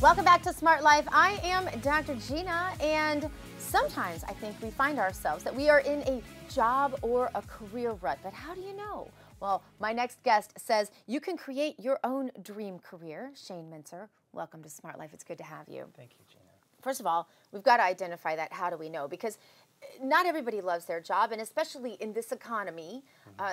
Welcome back to Smart Life. I am Dr. Gina, and sometimes I think we find ourselves that we are in a job or a career rut, but how do you know? Well, my next guest says you can create your own dream career. Shane Mincer, welcome to Smart Life. It's good to have you. Thank you, Gina. First of all, we've got to identify that. How do we know? Because not everybody loves their job, and especially in this economy,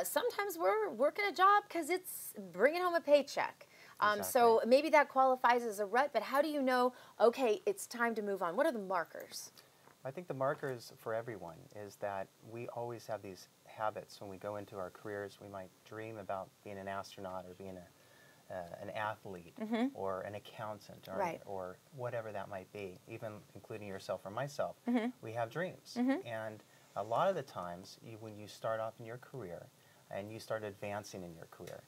sometimes we're working a job because it's bringing home a paycheck. Exactly. So maybe that qualifies as a rut, but how do you know, okay, it's time to move on? What are the markers? I think the markers for everyone is that we always have these habits when we go into our careers. We might dream about being an astronaut or being an athlete or an accountant or whatever that might be, even including yourself or myself. We have dreams. And a lot of the times, when you start off in your career and you start advancing in your career,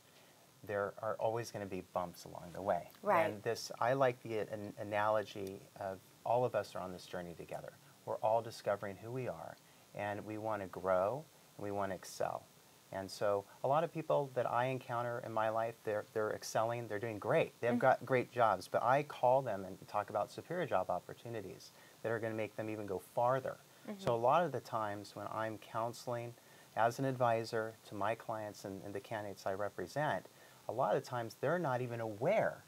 there are always going to be bumps along the way. Right. And I like the analogy of all of us are on this journey together. We're all discovering who we are, and we want to grow, and we want to excel. And so a lot of people that I encounter in my life, they're excelling, they're doing great. They've got great jobs, but I call them and talk about superior job opportunities that are going to make them even go farther. So a lot of the times when I'm counseling as an advisor to my clients and the candidates I represent, a lot of times they're not even aware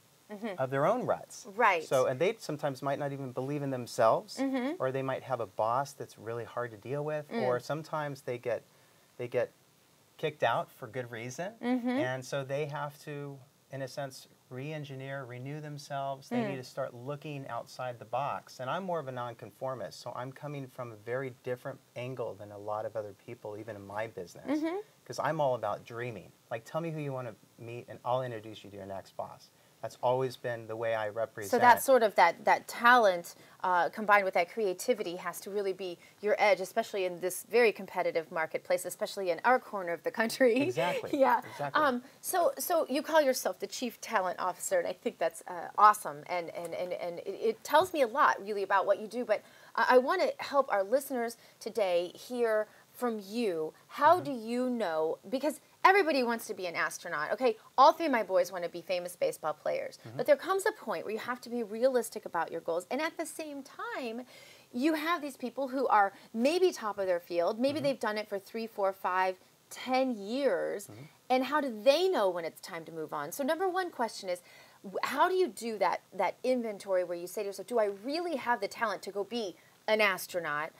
of their own ruts. Right. So, and they sometimes might not even believe in themselves, or they might have a boss that's really hard to deal with, or sometimes they get kicked out for good reason, and so they have to, in a sense, re-engineer, renew themselves. They need to start looking outside the box. And I'm more of a nonconformist, so I'm coming from a very different angle than a lot of other people, even in my business, because I'm all about dreaming. Like, tell me who you want to meet, and I'll introduce you to your next boss. That's always been the way I represent. So that sort of that talent combined with that creativity has to really be your edge, especially in this very competitive marketplace, especially in our corner of the country. Exactly. Yeah. Exactly. So you call yourself the Chief Talent Officer, and I think that's awesome, and it tells me a lot really about what you do. But I want to help our listeners today hear from you. How do you know? Because everybody wants to be an astronaut. Okay, all three of my boys want to be famous baseball players. But there comes a point where you have to be realistic about your goals. And at the same time, you have these people who are maybe top of their field. Maybe they've done it for 3, 4, 5, 10 years. And how do they know when it's time to move on? So number one question is, how do you do that inventory where you say to yourself, do I really have the talent to go be an astronaut?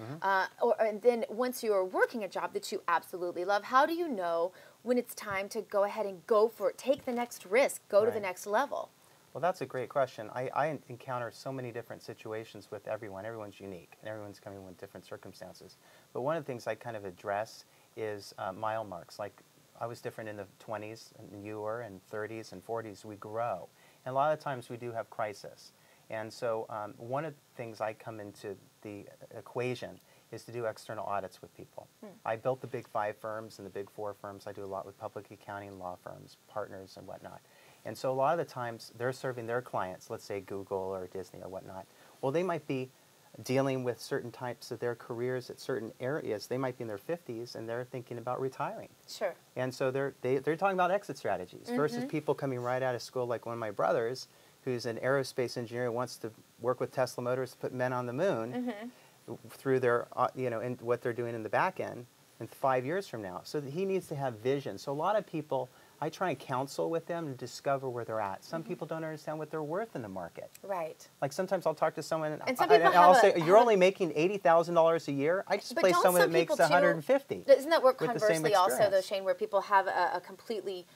And then once you're working a job that you absolutely love, how do you know when it's time to go ahead and go for it, take the next risk, go to the next level? Well, that's a great question. I encounter so many different situations with everyone. Everyone's unique, and everyone's coming with different circumstances. But one of the things I kind of address is mile marks. Like, I was different in the 20s, and you were, and 30s and 40s. We grow. And a lot of times we do have crisis. And so one of the things I come into the equation is to do external audits with people. I built the big 5 firms and the big 4 firms. I do a lot with public accounting, law firms, partners, and whatnot. And so a lot of the times they're serving their clients, let's say Google or Disney or whatnot. Well, they might be dealing with certain types of their careers at certain areas. They might be in their 50s and they're thinking about retiring. Sure. And so they're talking about exit strategies versus people coming right out of school, like one of my brothers, who's an aerospace engineer who wants to work with Tesla Motors to put men on the moon through their, in what they're doing in the back end in 5 years from now. So that he needs to have vision. So a lot of people, I try and counsel with them to discover where they're at. Some people don't understand what they're worth in the market. Right. Like sometimes I'll talk to someone and some people I'll say, you're only making $80,000 a year? I just place someone that makes $150. Doesn't that work conversely also, though, Shane, where people have a completely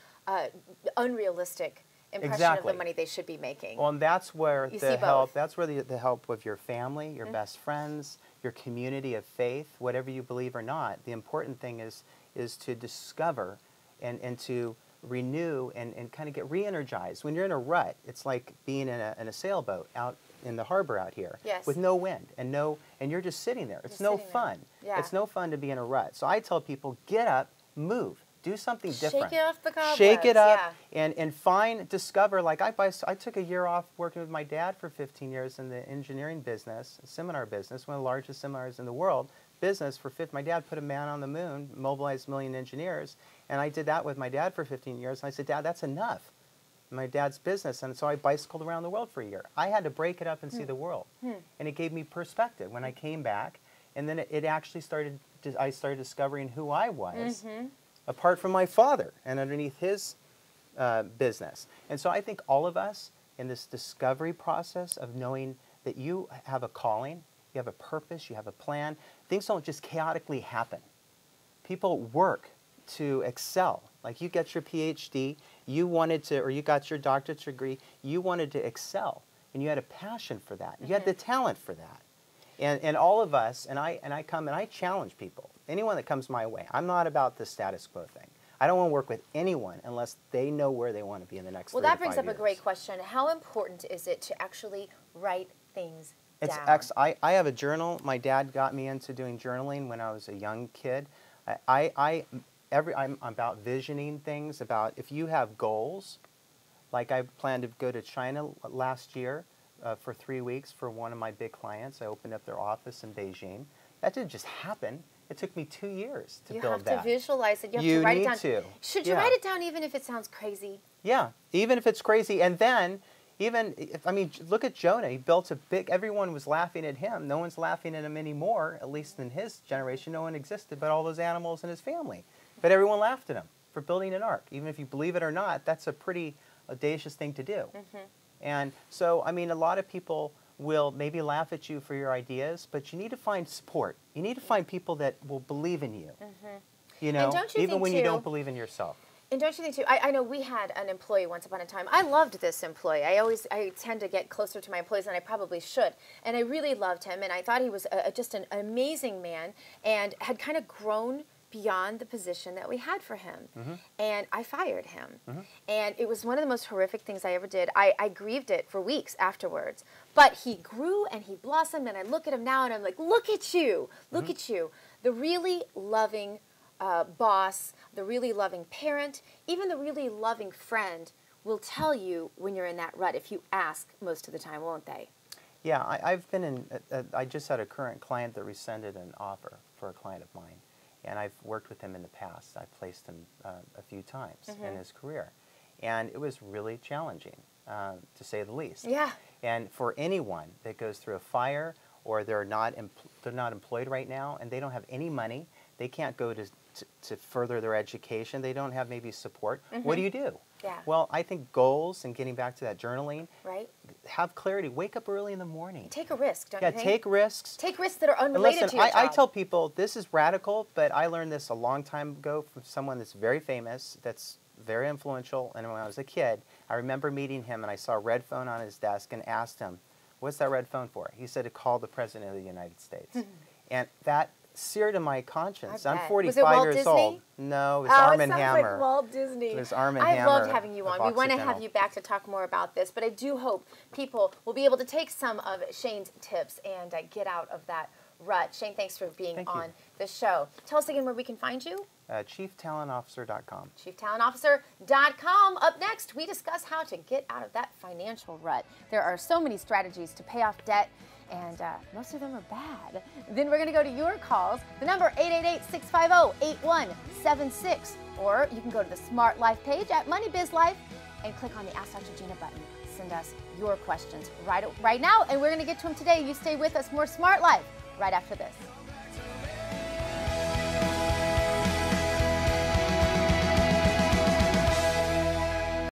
unrealistic impression of the money they should be making? Well, and that's where the help of your family, your best friends, your community of faith, whatever you believe or not. The important thing is to discover and to renew and kind of get re-energized. When you're in a rut, it's like being in a sailboat out in the harbor out here with no wind and you're just sitting there. It's no fun. It's no fun to be in a rut. So I tell people, get up, move. Do something different. Shake it off the cobwebs. Shake it up and discover, like I took a year off working with my dad for 15 years in the engineering business, seminar business, one of the largest seminars in the world, my dad put a man on the moon, mobilized 1 million engineers, and I did that with my dad for 15 years, and I said, Dad, that's enough. my dad's business, and so I bicycled around the world for a year. I had to break it up and see the world, and it gave me perspective when I came back. And then it actually I started discovering who I was, apart from my father and underneath his business. And so I think all of us in this discovery process of knowing that you have a calling, you have a purpose, you have a plan. Things don't just chaotically happen. People work to excel. Like you get your PhD, you wanted to, or you got your doctorate degree, you wanted to excel, and you had a passion for that. You had the talent for that. And all of us, and I come and I challenge people, anyone that comes my way. I'm not about the status quo thing. I don't want to work with anyone unless they know where they want to be in the next 3 to 5 years. Well, that brings up a great question. How important is it to actually write things down? I have a journal. My dad got me into doing journaling when I was a young kid. I'm about visioning things, about if you have goals, like I planned to go to China last year for 3 weeks for one of my big clients. I opened up their office in Beijing. That didn't just happen. It took me 2 years to build that. You have to visualize it. You have to write it down. To. Should you write it down even if it sounds crazy? Yeah, even if it's crazy. And then, look at Jonah. He built a big, everyone was laughing at him. No one's laughing at him anymore, at least in his generation. No one existed but all those animals in his family. But everyone laughed at him for building an ark. Even if you believe it or not, that's a pretty audacious thing to do. And so, a lot of people will maybe laugh at you for your ideas, but you need to find support. You need to find people that will believe in you. You know, even when you don't believe in yourself. And don't you think, too, I know we had an employee once upon a time. I loved this employee. I tend to get closer to my employees than I probably should. And I really loved him, and I thought he was just an amazing man and had kind of grown beyond the position that we had for him. And I fired him. And it was one of the most horrific things I ever did. I grieved it for weeks afterwards. But he grew and he blossomed, and I look at him now and I'm like, look at you. Look at you. The really loving boss, the really loving parent, even the really loving friend will tell you when you're in that rut if you ask most of the time, won't they? Yeah, I've been in, I just had a current client that rescinded an offer for a client of mine. And I've worked with him in the past. I've placed him a few times in his career. And it was really challenging, to say the least. Yeah. And for anyone that goes through a fire, or they're not employed right now, and they don't have any money, they can't go to further their education, they don't have maybe support, what do you do? Yeah. Well, I think goals, and getting back to that journaling, right? Have clarity. Wake up early in the morning. Take a risk, don't you think? Yeah, take risks. Take risks that are unrelated to your job. I tell people, this is radical, but I learned this a long time ago from someone that's very famous, that's very influential, and when I was a kid, I remember meeting him, and I saw a red phone on his desk and asked him, what's that red phone for? He said to call the President of the United States. And that seared in my conscience. I'm 45 years old. No, it was Arm & Hammer. Oh, it sounds like Walt Disney. It was Arm & Hammer. I loved having you on. We want to have you back to talk more about this, but I do hope people will be able to take some of Shane's tips and get out of that rut. Shane, thanks for being on the show. Tell us again where we can find you. ChiefTalentOfficer.com. ChiefTalentOfficer.com. Up next, we discuss how to get out of that financial rut. There are so many strategies to pay off debt, and most of them are bad. Then we're going to go to your calls. The number 888-650-8176. Or you can go to the Smart Life page at Money Biz Life and click on the Ask Dr. Gina button. Send us your questions right now, and we're going to get to them today. You stay with us. More Smart Life right after this.